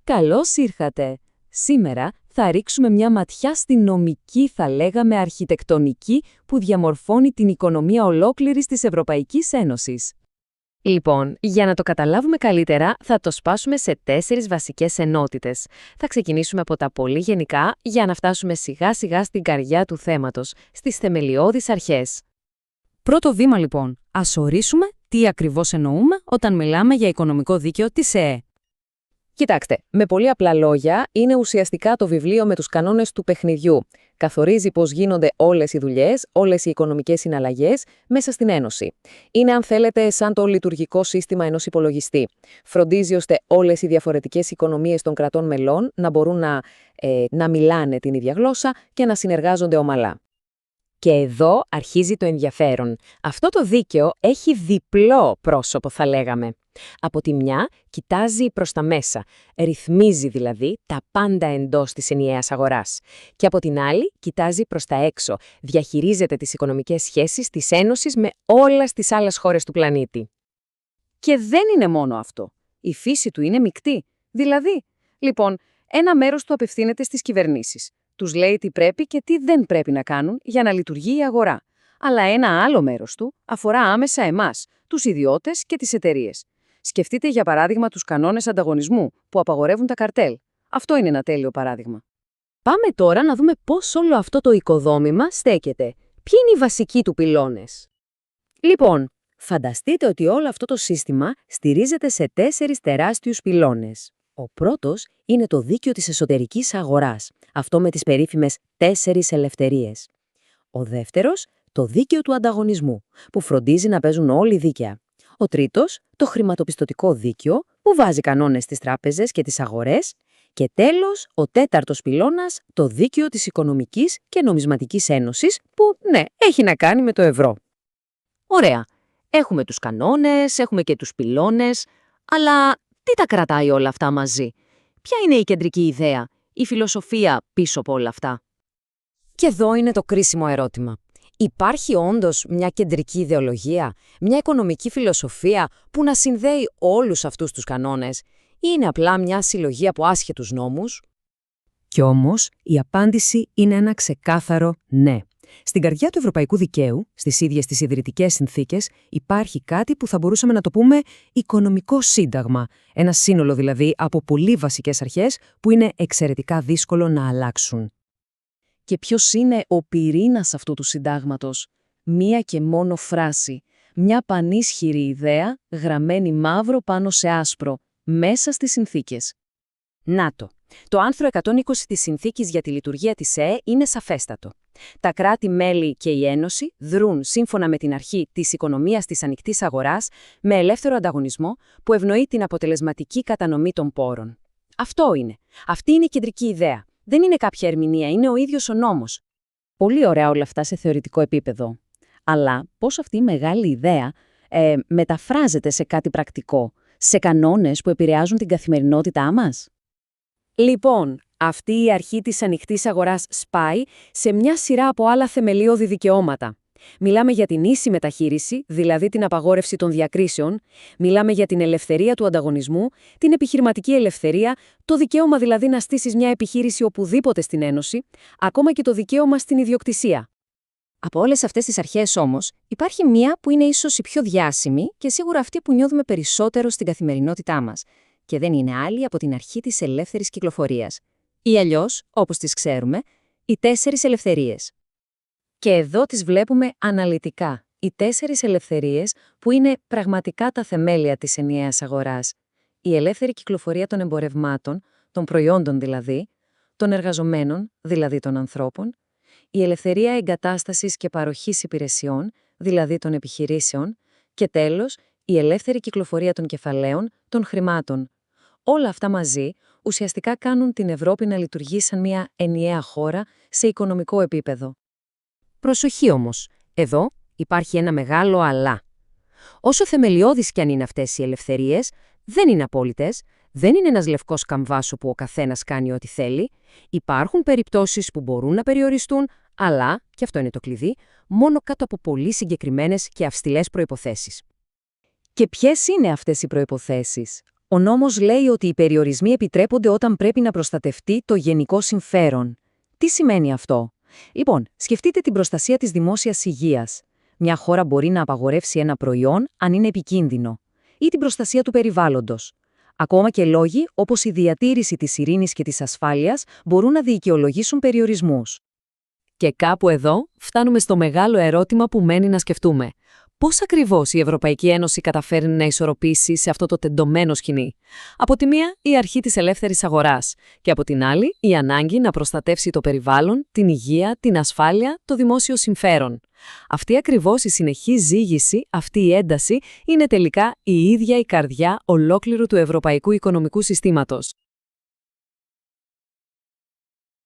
Καλώς ήρθατε! Σήμερα θα ρίξουμε μια ματιά στη νομική, θα λέγαμε αρχιτεκτονική, που διαμορφώνει την οικονομία ολόκληρης της Ευρωπαϊκής Ένωσης. Λοιπόν, για να το καταλάβουμε καλύτερα, θα το σπάσουμε σε 4 βασικές ενότητες. Θα ξεκινήσουμε από τα πολύ γενικά, για να φτάσουμε σιγά-σιγά στην καρδιά του θέματος, στις θεμελιώδεις αρχές. Πρώτο βήμα λοιπόν, ας ορίσουμε τι ακριβώς εννοούμε όταν μιλάμε για οικονομικό δίκαιο της ΕΕ. Κοιτάξτε, με πολύ απλά λόγια, είναι ουσιαστικά το βιβλίο με τους κανόνες του παιχνιδιού. Καθορίζει πώς γίνονται όλες οι δουλειές, όλες οι οικονομικές συναλλαγές μέσα στην Ένωση. Είναι, αν θέλετε, σαν το λειτουργικό σύστημα ενός υπολογιστή. Φροντίζει ώστε όλες οι διαφορετικές οικονομίες των κρατών μελών να μπορούν να μιλάνε την ίδια γλώσσα και να συνεργάζονται ομαλά. Και εδώ αρχίζει το ενδιαφέρον. Αυτό το δίκαιο έχει διπλό πρόσωπο, θα λέγαμε. Από τη μια, κοιτάζει προς τα μέσα, ρυθμίζει δηλαδή τα πάντα εντός της ενιαίας αγοράς. Και από την άλλη, κοιτάζει προς τα έξω, διαχειρίζεται τις οικονομικές σχέσεις της Ένωσης με όλες τις άλλες χώρες του πλανήτη. Και δεν είναι μόνο αυτό. Η φύση του είναι μεικτή. Δηλαδή, λοιπόν, ένα μέρος του απευθύνεται στις κυβερνήσεις. Τους λέει τι πρέπει και τι δεν πρέπει να κάνουν για να λειτουργεί η αγορά. Αλλά ένα άλλο μέρος του αφορά άμεσα εμάς, τους ιδιώτες και τις εταιρείες. Σκεφτείτε για παράδειγμα τους κανόνες ανταγωνισμού που απαγορεύουν τα καρτέλ. Αυτό είναι ένα τέλειο παράδειγμα. Πάμε τώρα να δούμε πώς όλο αυτό το οικοδόμημα στέκεται. Ποιοι είναι οι βασικοί του πυλώνες? Λοιπόν, φανταστείτε ότι όλο αυτό το σύστημα στηρίζεται σε 4 τεράστιους πυλώνες. Ο πρώτος είναι το δίκαιο της εσωτερικής αγοράς, αυτό με τις περίφημες 4 ελευθερίες. Ο δεύτερος, το δίκαιο του ανταγωνισμού, που φροντίζει να παίζουν όλοι δίκαια. Ο τρίτος, το χρηματοπιστωτικό δίκαιο, που βάζει κανόνες στις τράπεζες και τις αγορές. Και τέλος, ο τέταρτος πυλώνας, το δίκαιο της Οικονομικής και Νομισματικής Ένωσης, που, ναι, έχει να κάνει με το ευρώ. Ωραία. Έχουμε τους κανόνες, έχουμε και τους πυλώνες, αλλά τι τα κρατάει όλα αυτά μαζί? Ποια είναι η κεντρική ιδέα, η φιλοσοφία πίσω από όλα αυτά? Και εδώ είναι το κρίσιμο ερώτημα. Υπάρχει όντως μια κεντρική ιδεολογία, μια οικονομική φιλοσοφία που να συνδέει όλους αυτούς τους κανόνες, ή είναι απλά μια συλλογή από άσχετους νόμους? Κι όμως η απάντηση είναι ένα ξεκάθαρο ναι. Στην καρδιά του ευρωπαϊκού δικαίου, στις ίδιες τις ιδρυτικές συνθήκες, υπάρχει κάτι που θα μπορούσαμε να το πούμε οικονομικό σύνταγμα. Ένα σύνολο δηλαδή από πολύ βασικές αρχές που είναι εξαιρετικά δύσκολο να αλλάξουν. Και ποιος είναι ο πυρήνας αυτού του συντάγματος? Μία και μόνο φράση. Μια πανίσχυρη ιδέα γραμμένη μαύρο πάνω σε άσπρο, μέσα στις συνθήκες. ΝΑΤΟ. Το άρθρο 120 της Συνθήκης για τη Λειτουργία της ΕΕ είναι σαφέστατο. Τα κράτη-μέλη και η Ένωση δρούν σύμφωνα με την αρχή της οικονομίας της ανοιχτής αγοράς με ελεύθερο ανταγωνισμό που ευνοεί την αποτελεσματική κατανομή των πόρων. Αυτό είναι. Αυτή είναι η κεντρική ιδέα. Δεν είναι κάποια ερμηνεία, είναι ο ίδιος ο νόμος. Πολύ ωραία όλα αυτά σε θεωρητικό επίπεδο. Αλλά πώς αυτή η μεγάλη ιδέα μεταφράζεται σε κάτι πρακτικό, σε κανόνες που επηρεάζουν την καθημερινότητά μας? Λοιπόν, αυτή η αρχή της ανοιχτής αγοράς σπάει σε μια σειρά από άλλα θεμελιώδη δικαιώματα. Μιλάμε για την ίση μεταχείριση, δηλαδή την απαγόρευση των διακρίσεων, μιλάμε για την ελευθερία του ανταγωνισμού, την επιχειρηματική ελευθερία, το δικαίωμα δηλαδή να στήσεις μια επιχείρηση οπουδήποτε στην Ένωση, ακόμα και το δικαίωμα στην ιδιοκτησία. Από όλες αυτές τις αρχές όμως, υπάρχει μία που είναι ίσως η πιο διάσημη και σίγουρα αυτή που νιώθουμε περισσότερο στην καθημερινότητά μας. Και δεν είναι άλλη από την αρχή της ελεύθερης κυκλοφορίας. Ή αλλιώς, όπως τις ξέρουμε, οι 4 ελευθερίες. Και εδώ τις βλέπουμε αναλυτικά. Οι 4 ελευθερίες που είναι πραγματικά τα θεμέλια της ενιαίας αγοράς. Η ελεύθερη κυκλοφορία των εμπορευμάτων, των προϊόντων δηλαδή, των εργαζομένων, δηλαδή των ανθρώπων, η ελευθερία εγκατάστασης και παροχής υπηρεσιών, δηλαδή των επιχειρήσεων, και τέλος, η ελεύθερη κυκλοφορία των κεφαλαίων, των χρημάτων. Όλα αυτά μαζί ουσιαστικά κάνουν την Ευρώπη να λειτουργεί σαν μια ενιαία χώρα σε οικονομικό επίπεδο. Προσοχή όμως, εδώ υπάρχει ένα μεγάλο αλλά. Όσο θεμελιώδεις κι αν είναι αυτές οι ελευθερίες, δεν είναι απόλυτες, δεν είναι ένας λευκός καμβάς όπου ο καθένας κάνει ό,τι θέλει. Υπάρχουν περιπτώσεις που μπορούν να περιοριστούν, αλλά, και αυτό είναι το κλειδί, μόνο κάτω από πολύ συγκεκριμένες και αυστηλές προϋποθέσεις. Και ποιες είναι αυτές οι προϋποθέσεις? Ο νόμος λέει ότι οι περιορισμοί επιτρέπονται όταν πρέπει να προστατευτεί το γενικό συμφέρον. Τι σημαίνει αυτό? Λοιπόν, σκεφτείτε την προστασία της δημόσιας υγείας. Μια χώρα μπορεί να απαγορεύσει ένα προϊόν αν είναι επικίνδυνο, ή την προστασία του περιβάλλοντος. Ακόμα και λόγοι όπως η διατήρηση της ειρήνης και της ασφάλειας μπορούν να δικαιολογήσουν περιορισμούς. Και κάπου εδώ φτάνουμε στο μεγάλο ερώτημα που μένει να σκεφτούμε. Πώς ακριβώς η Ευρωπαϊκή Ένωση καταφέρνει να ισορροπήσει σε αυτό το τεντωμένο σκηνή? Από τη μία, η αρχή της ελεύθερης αγοράς και από την άλλη, η ανάγκη να προστατεύσει το περιβάλλον, την υγεία, την ασφάλεια, το δημόσιο συμφέρον. Αυτή ακριβώς η συνεχή ζήγηση, αυτή η ένταση, είναι τελικά η ίδια η καρδιά ολόκληρου του ευρωπαϊκού οικονομικού συστήματος.